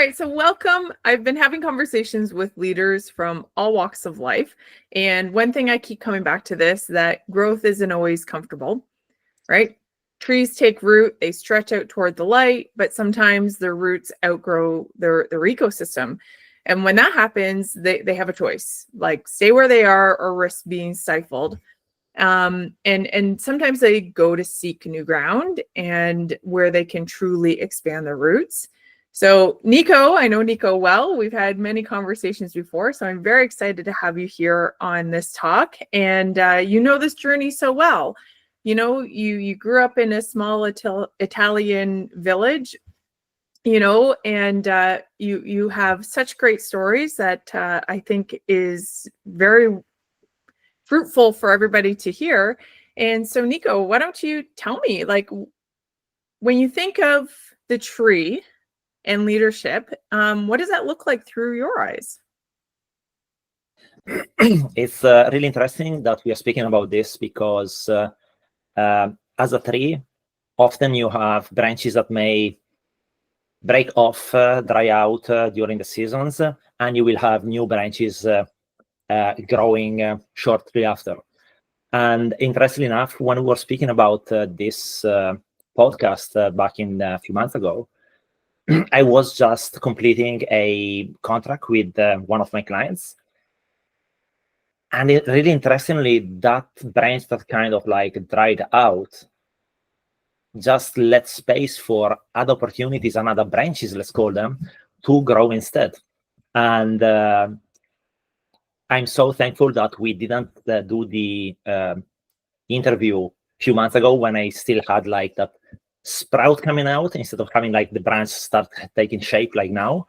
right, so welcome. I've been having conversations with leaders from all walks of life. And one thing I keep coming back to this, that growth isn't always comfortable, right? Trees take root, they stretch out toward the light, but sometimes their roots outgrow their ecosystem. And when that happens, they have a choice, like stay where they are or risk being stifled. And sometimes they go to seek new ground and where they can truly expand their roots. So Nico, I know Nico well. We've had many conversations before, so I'm very excited to have you here on this talk. And you know this journey so well. You know, you grew up in a small Italian village, you know, and you have such great stories that I think is very fruitful for everybody to hear. And so Nico, why don't you tell me, like, when you think of the tree and leadership, what does that look like through your eyes? It's really interesting that we are speaking about this because as a tree, often you have branches that may break off, dry out during the seasons, and you will have new branches growing shortly after. And interestingly enough, when we were speaking about this podcast back in a few months ago, I was just completing a contract with one of my clients. And really interestingly, that branch that kind of like dried out just let space for other opportunities and other branches, let's call them, to grow instead. And I'm so thankful that we didn't do the interview a few months ago when I still had like that sprout coming out instead of having like the branch start taking shape like now,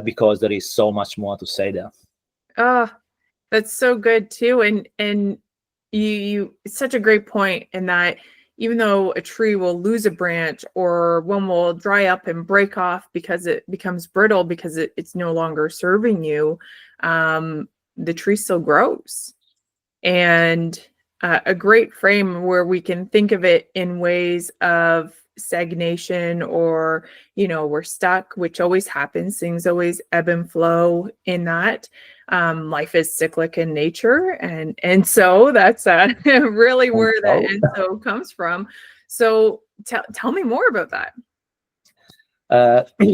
because there is so much more to say there. Oh, that's so good too. And you it's such a great point in that even though a tree will lose a branch or one will dry up and break off because it becomes brittle because it's no longer serving you, the tree still grows. And a great frame where we can think of it in ways of stagnation or, you know, we're stuck, which always happens. Things always ebb and flow in that. Life is cyclic in nature. And so that's really where that and so comes from. So tell me more about that.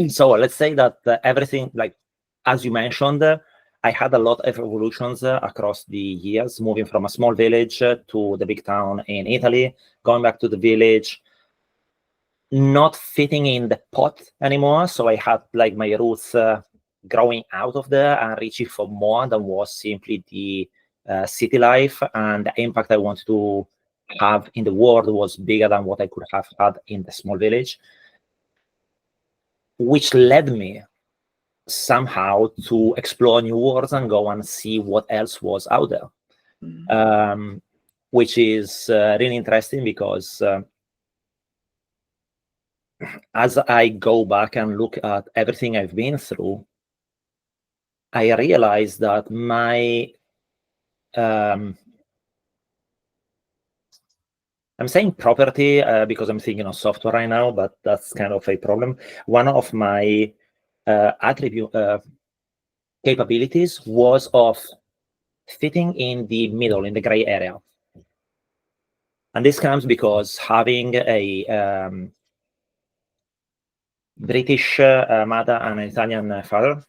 So let's say that everything, like, as you mentioned, I had a lot of evolutions across the years, moving from a small village to the big town in Italy, going back to the village, not fitting in the pot anymore. So I had like my roots growing out of there and reaching for more than was simply the city life, and the impact I wanted to have in the world was bigger than what I could have had in the small village, which led me somehow to explore new worlds and go and see what else was out there. Mm-hmm. Which is really interesting because as I go back and look at everything I've been through, I realize that my I'm saying property because I'm thinking of software right now, but that's kind of a problem. One of my attribute capabilities was of fitting in the middle, in the gray area. And this comes because having a British mother and an Italian father,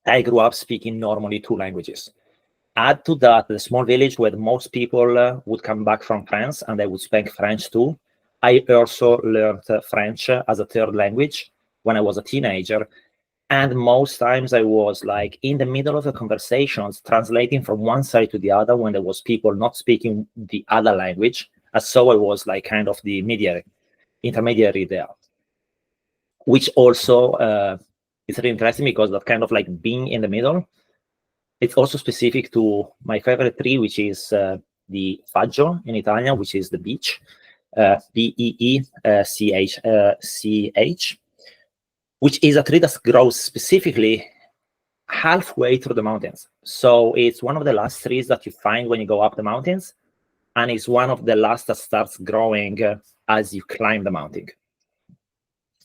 I grew up speaking normally 2 languages. Add to that the small village where most people would come back from France and they would speak French too. I also learned French as a 3rd language when I was a teenager. And most times I was like in the middle of the conversations, translating from one side to the other when there was people not speaking the other language. And so I was like kind of the intermediary there, which also is really interesting because that kind of like being in the middle, it's also specific to my favorite tree, which is the faggio in Italian, which is the beech, Beechch, which is a tree that grows specifically halfway through the mountains. So it's one of the last trees that you find when you go up the mountains, and it's one of the last that starts growing as you climb the mountain.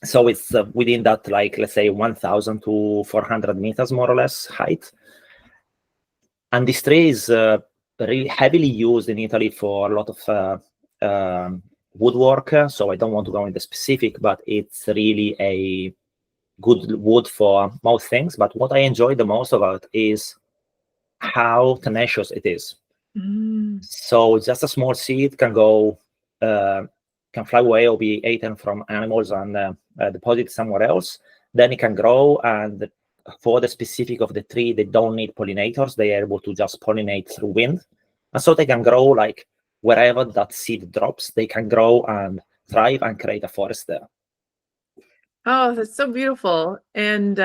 So it's within that, like, let's say 1,000 to 400 meters, more or less, height. And this tree is really heavily used in Italy for a lot of woodwork. So I don't want to go into specific, but it's really a good wood for most things. But what I enjoy the most about is how tenacious it is. So just a small seed can go, can fly away or be eaten from animals and deposited somewhere else. Then it can grow, and for the specific of the tree, they don't need pollinators. They are able to just pollinate through wind. And so they can grow like wherever that seed drops, they can grow and thrive and create a forest there. Oh, that's so beautiful. And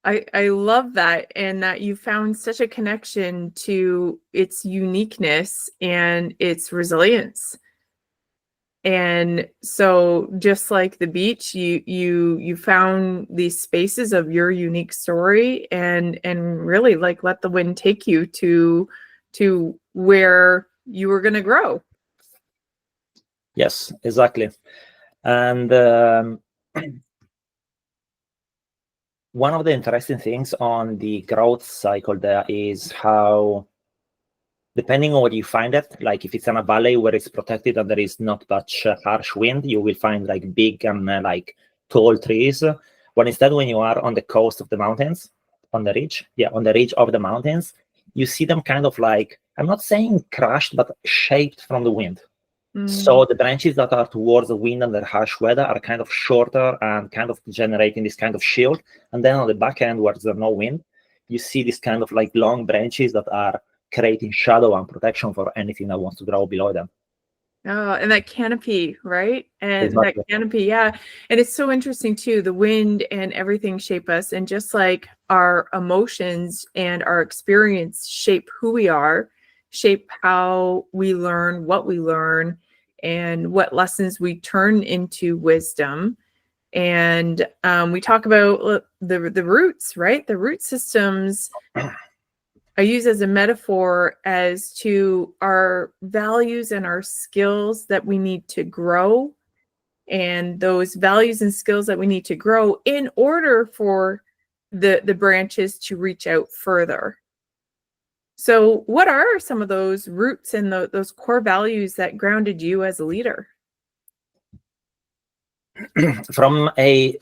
I love that, and that you found such a connection to its uniqueness and its resilience. And so just like the beach, you found these spaces of your unique story and really like let the wind take you to where you were going to grow. Yes, exactly. And one of the interesting things on the growth cycle there is how, depending on where you find it, like if it's in a valley where it's protected and there is not much harsh wind, you will find like big and like tall trees. When instead, when you are on the coast of the mountains, on the ridge of the mountains, you see them kind of like, I'm not saying crushed, but shaped from the wind. So the branches that are towards the wind and the harsh weather are kind of shorter and kind of generating this kind of shield. And then on the back end, where there's no wind, you see this kind of like long branches that are creating shadow and protection for anything that wants to grow below them. Oh, and that canopy, right? And Exactly. that canopy, yeah. And it's so interesting too, the wind and everything shape us. And just like our emotions and our experience shape who we are, shape how we learn, what we learn, and what lessons we turn into wisdom. And we talk about the roots, right? The root systems I use as a metaphor as to our values and our skills that we need to grow, and those values and skills that we need to grow in order for the branches to reach out further. So what are some of those roots and those core values that grounded you as a leader? From a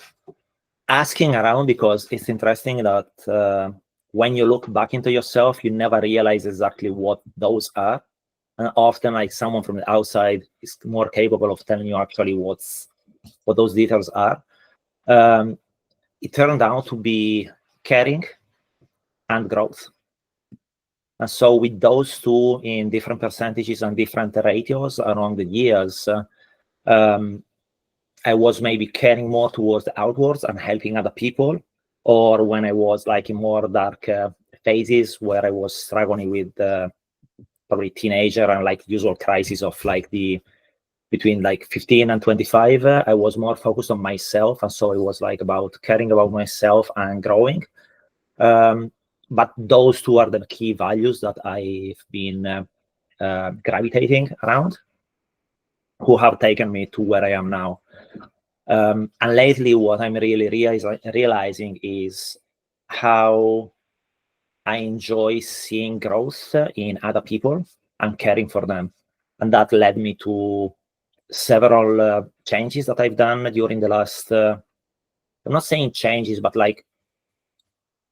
asking around, because it's interesting that when you look back into yourself, you never realize exactly what those are. And often, like someone from the outside is more capable of telling you actually what those details are. It turned out to be caring and growth. And so with those two in different percentages and different ratios along the years, I was maybe caring more towards the outwards and helping other people, or when I was like in more dark phases where I was struggling with probably teenager and like usual crisis of like between like 15 and 25, I was more focused on myself. And so it was like about caring about myself and growing. But those two are the key values that I've been gravitating around, who have taken me to where I am now. And lately, what I'm really realizing is how I enjoy seeing growth in other people and caring for them. And that led me to several changes that I've done during the last, I'm not saying changes, but like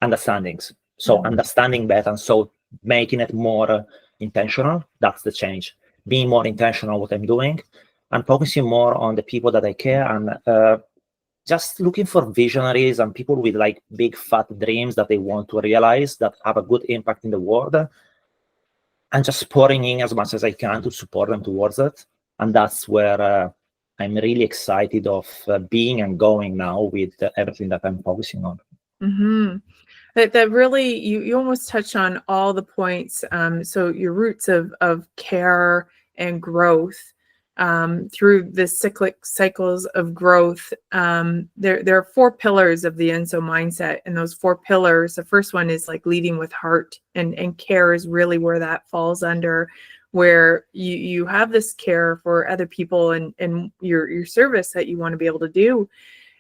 understandings. So understanding better, and so making it more intentional. That's the change. Being more intentional what I'm doing and focusing more on the people that I care, and just looking for visionaries and people with like big fat dreams that they want to realize that have a good impact in the world, and just pouring in as much as I can to support them towards it. And that's where I'm really excited of being and going now with everything that I'm focusing on. Mm-hmm. That really, you almost touch on all the points. So your roots of care and growth through the cyclic cycles of growth. There are 4 pillars of the Enso mindset, and those 4 pillars, the first one is like leading with heart, and care is really where that falls under, where you have this care for other people and your service that you want to be able to do.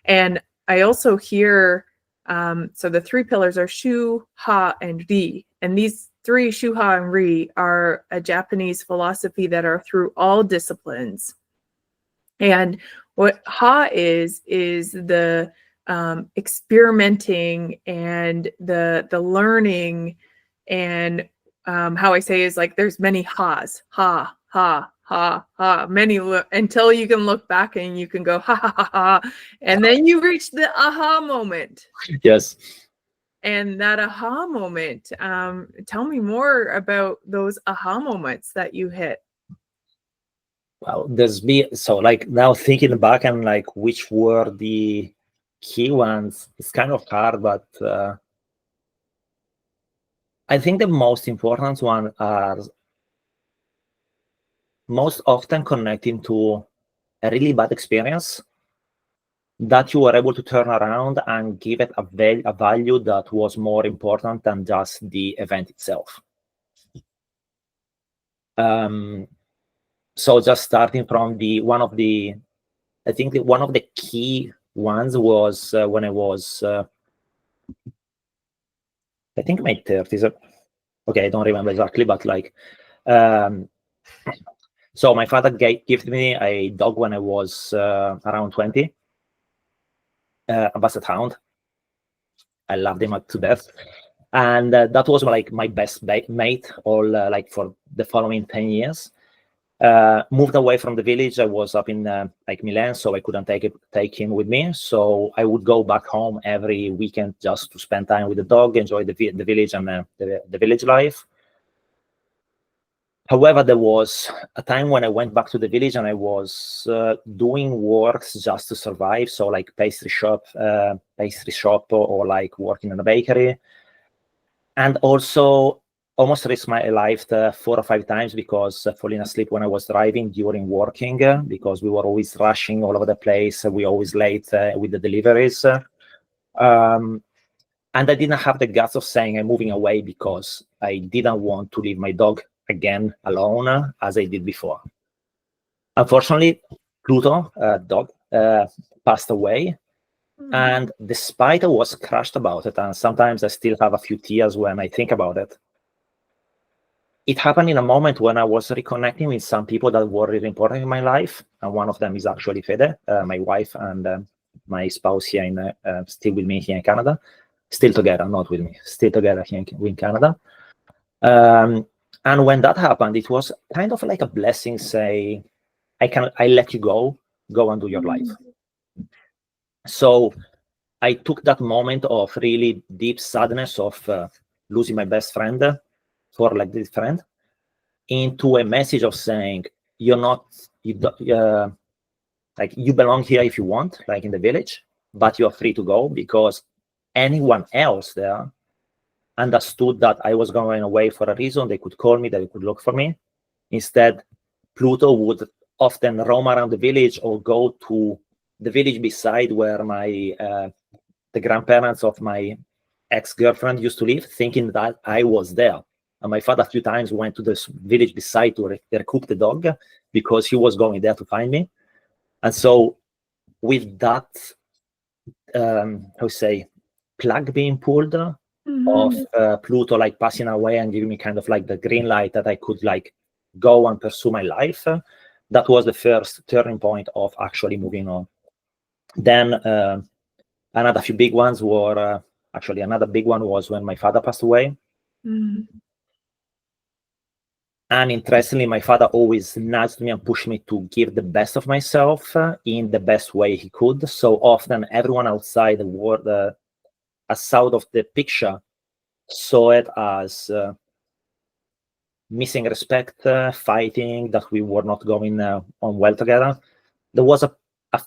And I also hear, so the three pillars are shu, ha, and ri. And these three, shu, ha, and ri, are a Japanese philosophy that are through all disciplines. And what ha is the experimenting and the learning, and how I say is like there's many ha's, ha, ha, ha, ha, many until you can look back and you can go ha ha ha ha, and then you reach the aha moment. Yes. And that aha moment, tell me more about those aha moments that you hit. Well, so like now thinking back and like which were the key ones, it's kind of hard, but I think the most important one are most often connecting to a really bad experience that you were able to turn around and give it a value that was more important than just the event itself. So just starting from I think one of the key ones was when I was, I think my 30s. Okay, I don't remember exactly, but like, so my father gifted me a dog when I was around 20, a basset hound. I loved him to death. And that was like my best mate all like for the following 10 years. Moved away from the village. I was up in like Milan, so I couldn't take him with me. So I would go back home every weekend just to spend time with the dog, enjoy the village and the village life. However, there was a time when I went back to the village and I was doing works just to survive. So like pastry shop or like working in a bakery. And also almost risked my life 4 or 5 times because falling asleep when I was driving during working, because we were always rushing all over the place. We always late with the deliveries. And I didn't have the guts of saying I'm moving away because I didn't want to leave my dog again alone as I did before. Unfortunately, Pluto, dog, passed away. And despite I was crushed about it, and sometimes I still have a few tears when I think about it, it happened in a moment when I was reconnecting with some people that were really important in my life. And one of them is actually Fede, my wife, and my spouse here still with me here in Canada. Still together, not with me, still together here in Canada. And when that happened, it was kind of like a blessing, say, I let you go and do your life. So I took that moment of really deep sadness of losing my best friend for like this friend into a message of saying, like you belong here if you want, like in the village, but you're free to go, because anyone else there understood that I was going away for a reason. They could call me, they could look for me. Instead, Pluto would often roam around the village or go to the village beside where the grandparents of my ex-girlfriend used to live, thinking that I was there. And my father a few times went to this village beside to recoup the dog because he was going there to find me. And so with that, plug being pulled of Pluto like passing away and giving me kind of like the green light that I could like go and pursue my life, that was the first turning point of actually moving on. Then another few big ones were actually another big one was when my father passed away. And interestingly, my father always nudged me and pushed me to give the best of myself in the best way he could. So often everyone outside the world, outside of the picture, saw it as missing respect, fighting, that we were not going on well together. There was a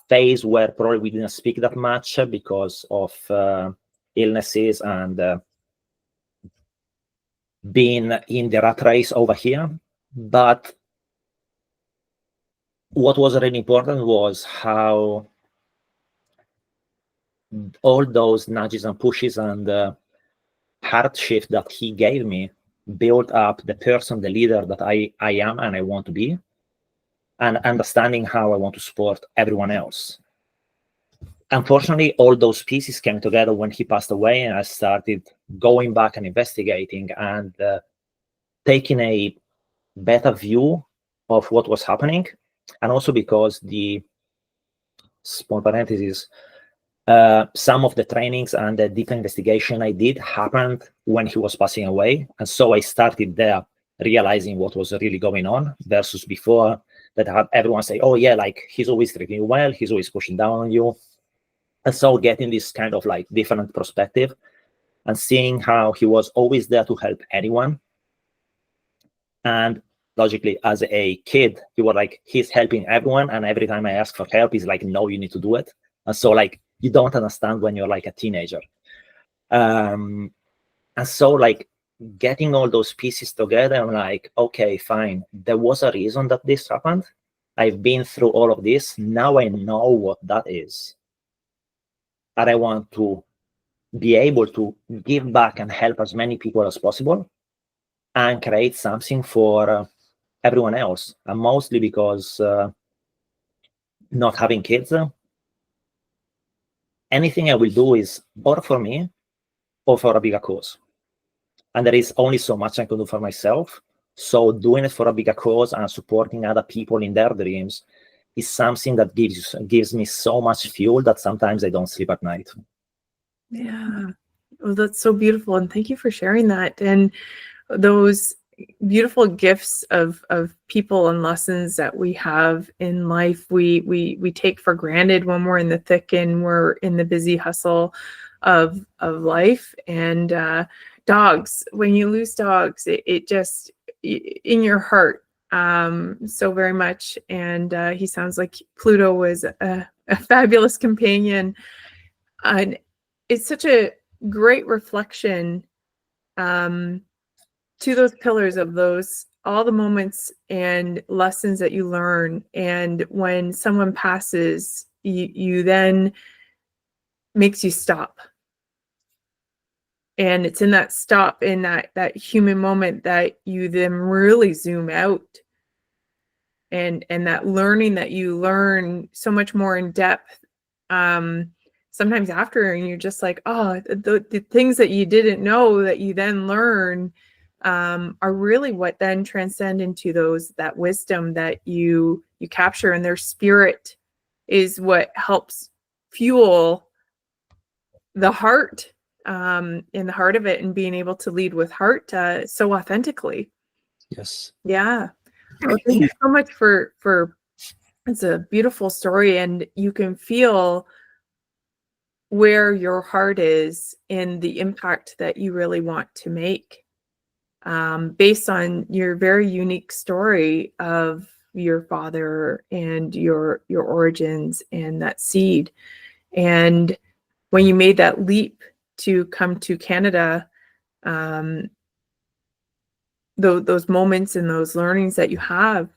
phase where probably we didn't speak that much because of illnesses and being in the rat race over here. But what was really important was how all those nudges and pushes and hardship that he gave me built up the person, the leader that I am and I want to be, and understanding how I want to support everyone else. unfortunately, all those pieces came together when he passed away, and I started going back and investigating and taking a better view of what was happening. And also because the, small parentheses, some of the trainings and the deep investigation I did happened when he was passing away. And so I started there realizing what was really going on versus before that I had everyone say, oh yeah, like he's always treating you well, he's always pushing down on you. And so getting this kind of like different perspective and seeing how he was always there to help anyone. And logically, as a kid, you were like, he's helping everyone. And every time I ask for help, he's like, no, you need to do it. And so like, you don't understand when you're like a teenager. And so like getting all those pieces together, I'm like, okay, fine. There was a reason that this happened. I've been through all of this. Now I know what that is. And I want to be able to give back and help as many people as possible and create something for everyone else. And mostly because not having kids, anything I will do is or for me or for a bigger cause. And there is only so much I can do for myself. So doing it for a bigger cause and supporting other people in their dreams is something that gives me so much fuel that sometimes I don't sleep at night. Yeah. Well, that's so beautiful. And thank you for sharing that. And those beautiful gifts of people and lessons that we have in life, we take for granted when we're in the thick and we're in the busy hustle of life. And dogs, when you lose dogs, it just in your heart so very much. And he sounds like Pluto was a fabulous companion. And it's such a great reflection to those pillars of those, all the moments and lessons that you learn. And when someone passes, you then makes you stop. And it's in that stop, in that human moment, that you then really zoom out. And that learning that you learn so much more in depth. Sometimes after, and you're just like, oh, the things that you didn't know that you then learn are really what then transcend into that wisdom that you capture, and their spirit is what helps fuel the heart, in the heart of it, and being able to lead with heart so authentically. Yes. Yeah. Well, thank you so much for it's a beautiful story, and you can feel where your heart is in the impact that you really want to make, based on your very unique story of your father and your origins and that seed. And when you made that leap to come to Canada, those moments and those learnings that you have.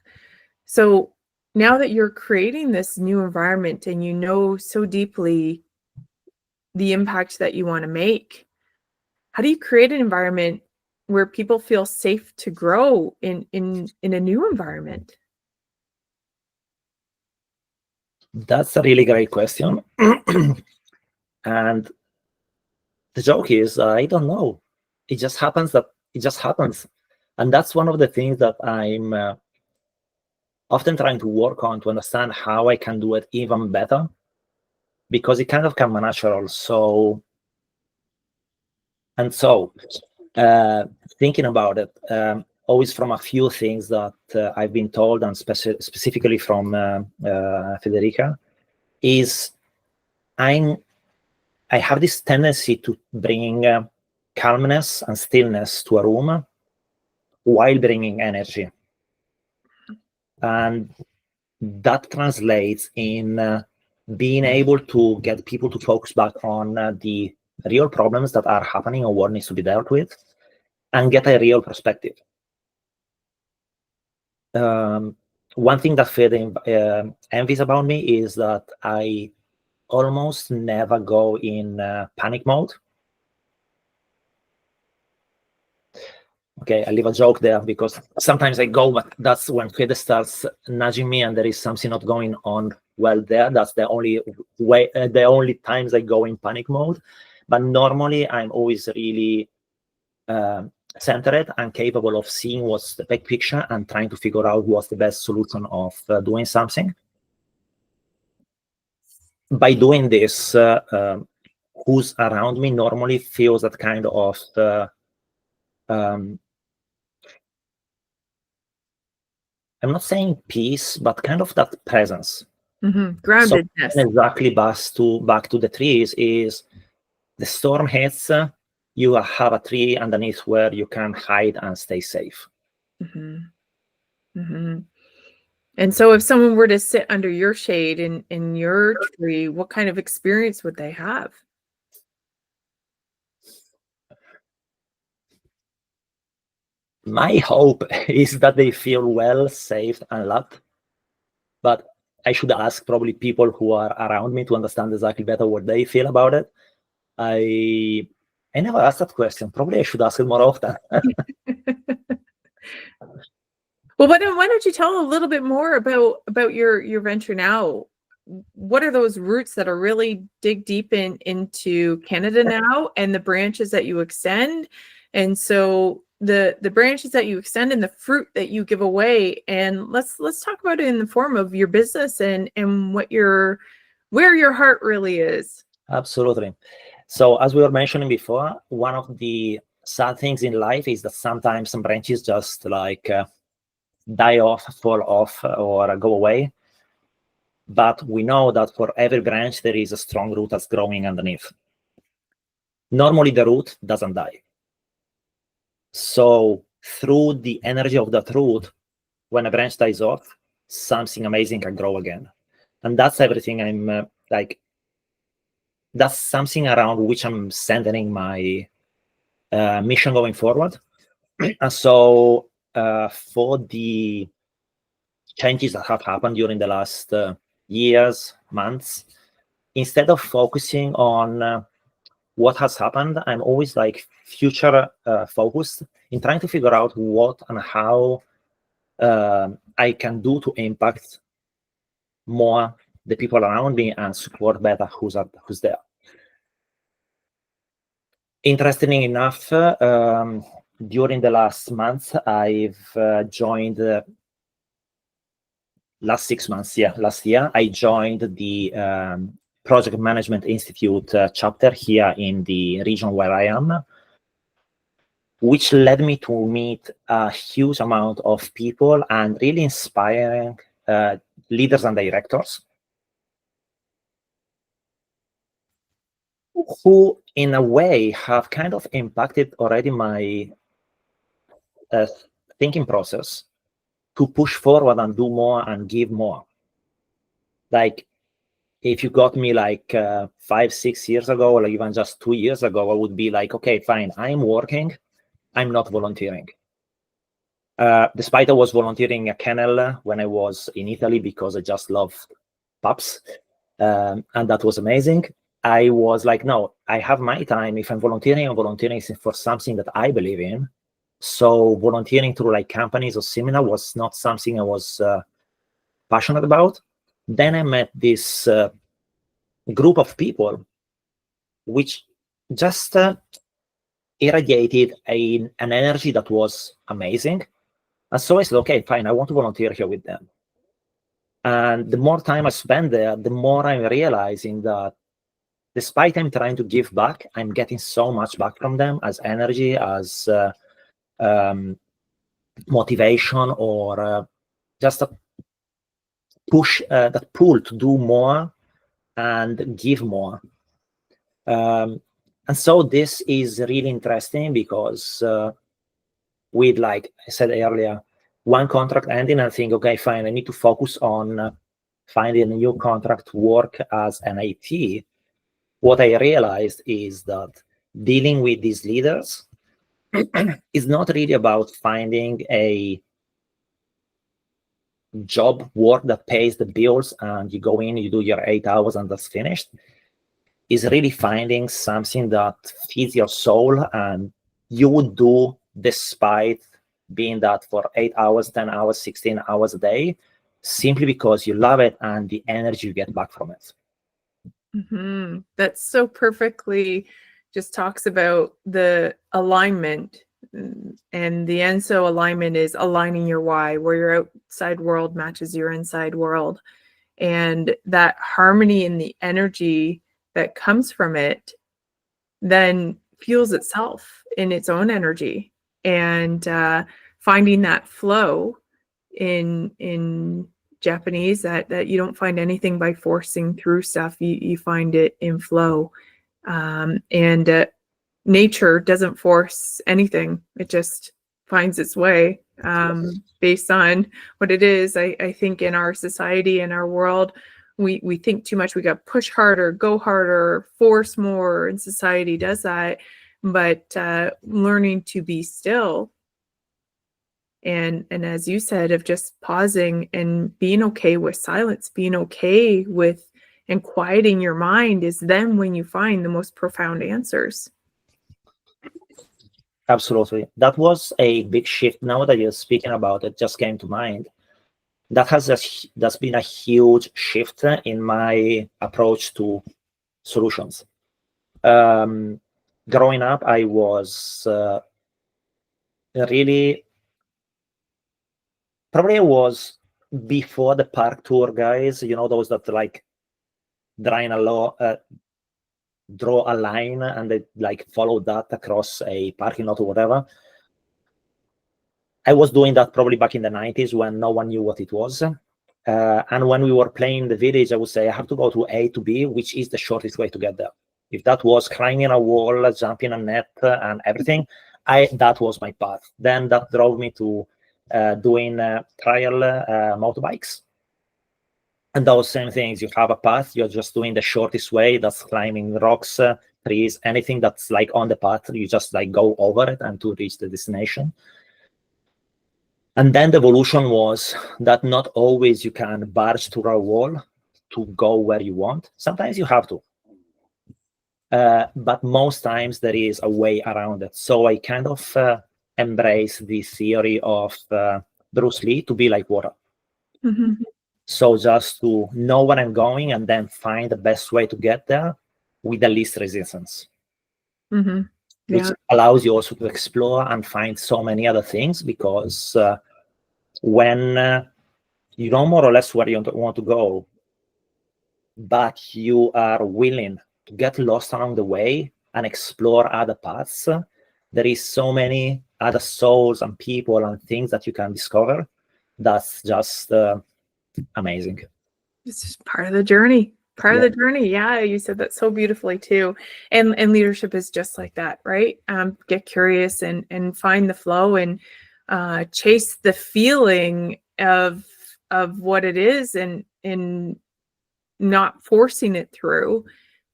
So now that you're creating this new environment and you know so deeply the impact that you want to make, how do you create an environment where people feel safe to grow in a new environment? That's a really great question. And the joke is, I don't know. It just happens that it just happens. And that's one of the things that I'm often trying to work on, to understand how I can do it even better, because it kind of comes natural. So thinking about it, always from a few things that I've been told, and specifically from Federica, is I have this tendency to bring calmness and stillness to a room while bringing energy. And that translates in being able to get people to focus back on the real problems that are happening or what needs to be dealt with, and get a real perspective. One thing that Fede envies about me is that I almost never go in panic mode. Okay, I leave a joke there because sometimes I go, but that's when Fede starts nudging me and there is something not going on well there. That's the only way, the only times I go in panic mode. But normally I'm always really centered and capable of seeing what's the big picture and trying to figure out what's the best solution of doing something. By doing this, who's around me normally feels that kind of I'm not saying peace, but kind of that presence. Groundedness. So exactly back to the trees is the storm hits, you have a tree underneath where you can hide and stay safe. And so if someone were to sit under your shade in your tree, what kind of experience would they have? My hope is that they feel well, safe, and loved. But I should ask probably people who are around me to understand exactly better what they feel about it. I never asked that question. Probably I should ask it more often. Well, why don't you tell a little bit more about your venture now? What are those roots that are really dig deep into Canada now, and the branches that you extend? And so the branches that you extend and the fruit that you give away, and let's talk about it in the form of your business and where your heart really is. Absolutely. So as we were mentioning before, one of the sad things in life is that sometimes some branches just like die off, fall off, or go away. But we know that for every branch, there is a strong root that's growing underneath. Normally, the root doesn't die. So through the energy of that root, when a branch dies off, something amazing can grow again. And that's everything I'm that's something around which I'm centering my mission going forward. And so for the changes that have happened during the last years, months, instead of focusing on what has happened, I'm always like future focused in trying to figure out what and how I can do to impact more the people around me and support better who's there. Interestingly enough, during the last month, I've joined last 6 months, last year, I joined the Project Management Institute chapter here in the region where I am, which led me to meet a huge amount of people and really inspiring leaders and directors who, in a way, have kind of impacted already my thinking process to push forward and do more and give more. Like, if you got me like 5, 6 years ago, or even just 2 years ago, I would be like, okay, fine, I'm working, I'm not volunteering. Despite I was volunteering a kennel when I was in Italy because I just love pups, and that was amazing. I was like, no, I have my time. If I'm volunteering for something that I believe in. So volunteering through like companies or similar was not something I was passionate about. Then I met this group of people which just irradiated an energy that was amazing. And so I said, okay, fine, I want to volunteer here with them. And the more time I spend there, the more I'm realizing that despite I'm trying to give back, I'm getting so much back from them as energy, as motivation, or just a push, that pull to do more and give more. And so this is really interesting because with, like I said earlier, one contract ending, I think, okay, fine, I need to focus on finding a new contract to work as an IT. What I realized is that dealing with these leaders is not really about finding a job work that pays the bills and you go in, you do your 8 hours and that's finished. Is really finding something that feeds your soul and you would do despite being that for 8 hours, 10 hours, 16 hours a day, simply because you love it and the energy you get back from it. That's so perfectly just talks about the alignment, and the ENSO alignment is aligning your why, where your outside world matches your inside world, and that harmony in the energy that comes from it then fuels itself in its own energy, and finding that flow in Japanese, that you don't find anything by forcing through stuff. You find it in flow, and nature doesn't force anything. It just finds its way based on what it is. I think in our society, in our world, we think too much. We got push harder, go harder, force more, and society does that. But learning to be still, and as you said, of just pausing and being okay with silence, being okay with and quieting your mind, is then when you find the most profound answers. Absolutely. That was a big shift. Now that you're speaking about it, just came to mind. That's been a huge shift in my approach to solutions. Growing up, I was really, probably I was before the park tour guys, those that like draw a line and they like follow that across a parking lot or whatever. I was doing that probably back in the 90s when no one knew what it was. And when we were playing the village, I would say I have to go to A to B, which is the shortest way to get there. If that was climbing a wall, jumping a net, and everything, that was my path. Then that drove me to doing trial motorbikes. And those same things, you have a path, you're just doing the shortest way, that's climbing rocks, trees, anything that's like on the path, you just like go over it and to reach the destination. And then the evolution was that not always you can barge through a wall to go where you want. Sometimes you have to. But most times there is a way around it. So I kind of embrace the theory of Bruce Lee to be like water. So just to know where I'm going and then find the best way to get there with the least resistance. Which allows you also to explore and find so many other things, because when you know more or less where you want to go, but you are willing to get lost along the way and explore other paths, there is so many other souls and people and things that you can discover. That's just amazing. It's just part of the journey. Part of the journey. Yeah, you said that so beautifully too. And leadership is just like that, right? Get curious and find the flow and chase the feeling of what it is, and not forcing it through.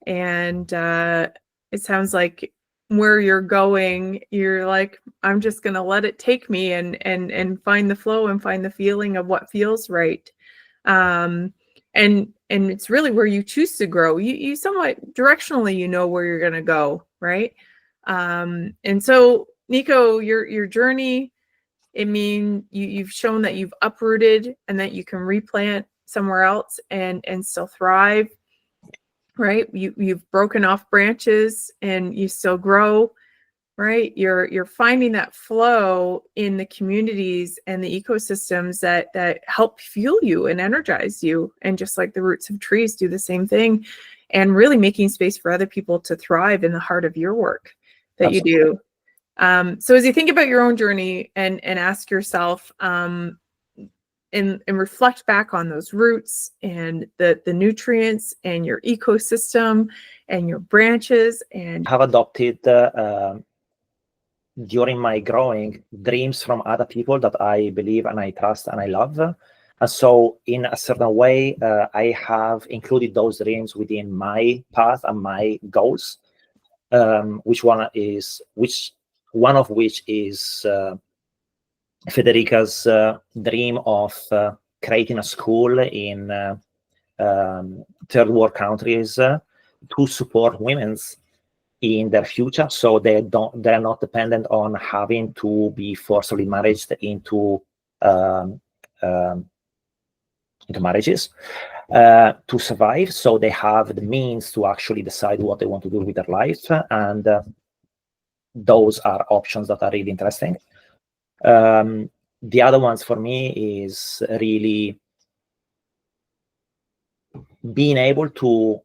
And it sounds like where you're going, you're like, I'm just gonna let it take me and find the flow and find the feeling of what feels right. And it's really where you choose to grow. You somewhat directionally, where you're going to go, right? And so, Nico, your journey, you've shown that you've uprooted and that you can replant somewhere else and still thrive, right? You've broken off branches and you still grow, right? You're finding that flow in the communities and the ecosystems that help fuel you and energize you. And just like the roots of trees do the same thing, and really making space for other people to thrive in the heart of your work that you do. So as you think about your own journey and ask yourself and reflect back on those roots and the nutrients and your ecosystem and your branches, and have adopted during my growing dreams from other people that I believe and I trust and I love. And so in a certain way, I have included those dreams within my path and my goals, which one of which is Federica's dream of creating a school in third world countries to support women's in their future, so they're not dependent on having to be forcibly married into into marriages to survive. So they have the means to actually decide what they want to do with their life. And those are options that are really interesting. The other ones for me is really being able to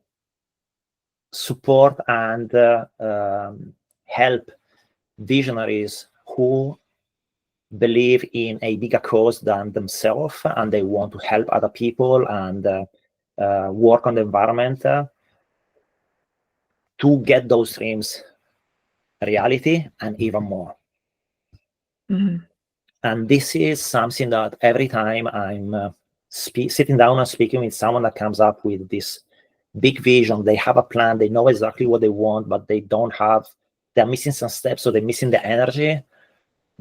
support and help visionaries who believe in a bigger cause than themselves, and they want to help other people and work on the environment to get those dreams reality and even more. Mm-hmm. And this is something that every time I'm sitting down and speaking with someone that comes up with this big vision, they have a plan, they know exactly what they want, but they're missing some steps, so they're missing the energy.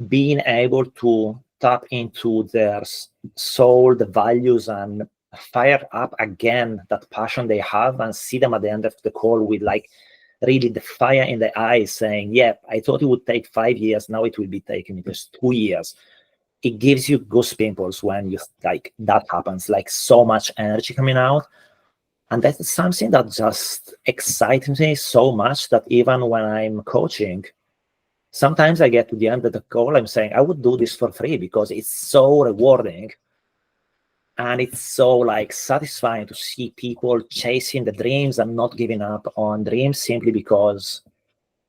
Being able to tap into their soul, the values, and fire up again that passion they have, and see them at the end of the call with like really the fire in the eyes, saying, yeah, I thought it would take 5 years, now it will be taking just 2 years. It gives you goosebumps when you like that happens, like so much energy coming out. And that's something that just excites me so much that even when I'm coaching, sometimes I get to the end of the call, I'm saying I would do this for free because it's so rewarding. And it's so like satisfying to see people chasing the dreams and not giving up on dreams simply because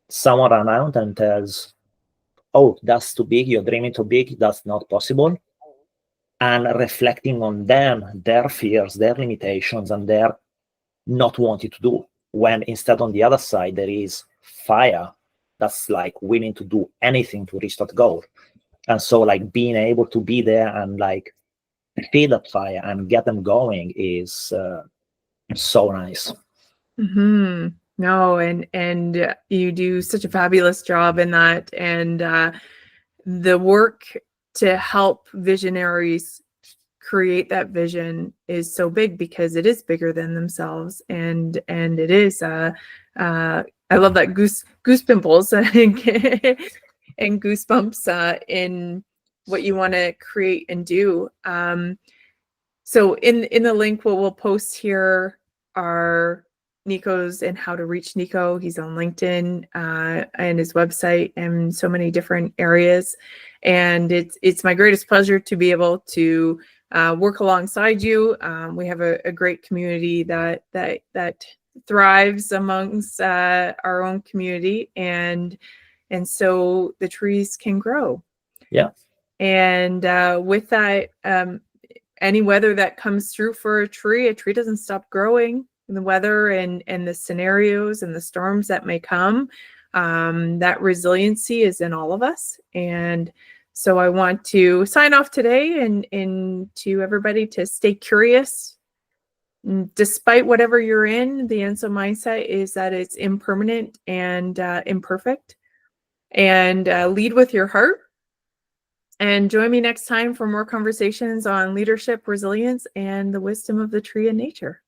someone around and tells, oh, that's too big, you're dreaming too big, that's not possible. And reflecting on them, their fears, their limitations, and their not wanting to do. When instead on the other side, there is fire that's like willing to do anything to reach that goal. And so like being able to be there and like feed that fire and get them going is so nice. Mm-hmm. No, and you do such a fabulous job in that, and the work to help visionaries create that vision is so big because it is bigger than themselves, and it is I love that goose pimples and goosebumps in what you want to create and do. So in the link what we'll post here are Nico's and how to reach Nico. He's on LinkedIn and his website and so many different areas. And it's my greatest pleasure to be able to work alongside you. We have a great community that thrives amongst our own community, and so the trees can grow. Yeah. And with that, any weather that comes through for a tree doesn't stop growing. The weather and the scenarios and the storms that may come, that resiliency is in all of us. And so I want to sign off today and to everybody to stay curious. Despite whatever you're in, the Enso mindset is that it's impermanent and imperfect. And lead with your heart. And join me next time for more conversations on leadership, resilience, and the wisdom of the tree in nature.